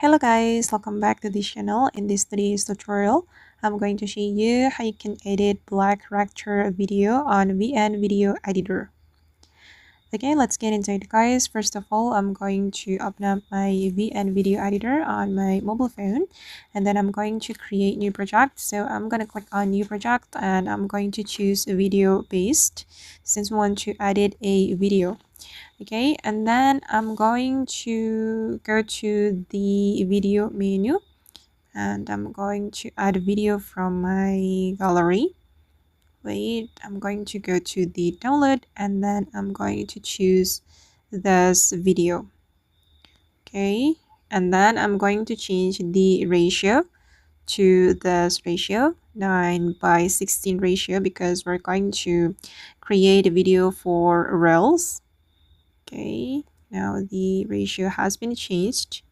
Hello guys, welcome back to this channel. In this today's tutorial, I'm going to show you how you can edit black character video on VN Video Editor. Okay, let's get into it guys. First of all, I'm going to open up my VN Video Editor on my mobile phone, and then I'm going to create new project. So I'm going to click on new project and I'm going to choose a video based since we want to edit a video. Okay, and then I'm going to go to the video menu and I'm going to add a video from my gallery. Wait, I'm going to go to the download and then I'm going to choose this video. Okay, and then I'm going to change the ratio to this ratio 9:16 ratio because we're going to create a video for Reels. Okay, now the ratio has been changed.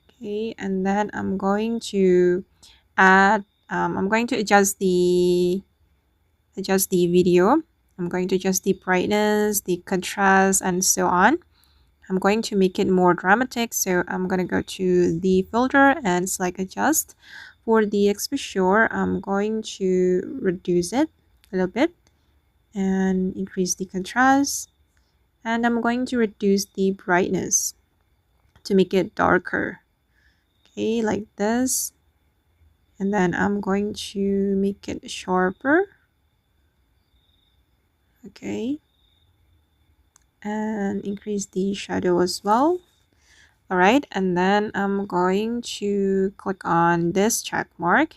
Okay, and then I'm going to add I'm going to adjust the video. I'm going to adjust the brightness, the contrast, and so on. I'm going to make it more dramatic, so I'm going to go to the filter and select adjust. For the exposure, I'm going to reduce it a little bit and increase the contrast, and I'm going to reduce the brightness to make it darker. Okay, like this, and then I'm going to make it sharper. Okay, and increase the shadow as well. All right, and then I'm going to click on this check mark.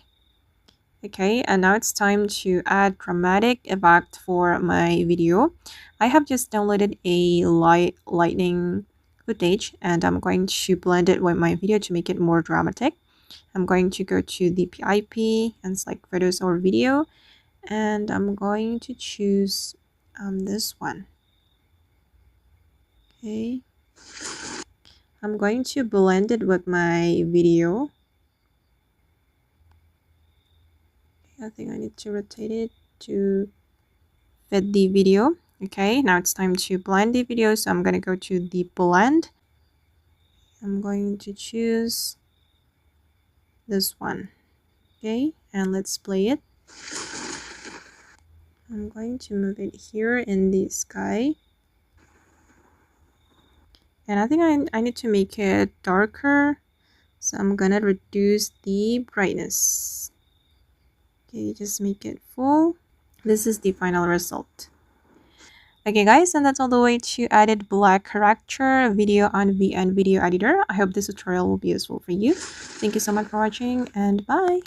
Okay, and now it's time to add dramatic effect for my video. I have just downloaded a lightning footage and I'm going to blend it with my video to make it more dramatic. I'm going to go to the PIP and select photos or video, and I'm going to choose this one. Okay, I'm going to blend it with my video. I think I need to rotate it to fit the video. Okay, now it's time to blend the video, so I'm going to go to the blend. I'm going to choose this one. Okay, and let's play it. I'm going to move it here in the sky, and I think I need to make it darker, so I'm gonna reduce the brightness. Okay, just make it full. This is the final result. Okay guys, and that's all the way to edit black character video on VN Video Editor. I hope this tutorial will be useful for you. Thank you so much for watching, and bye.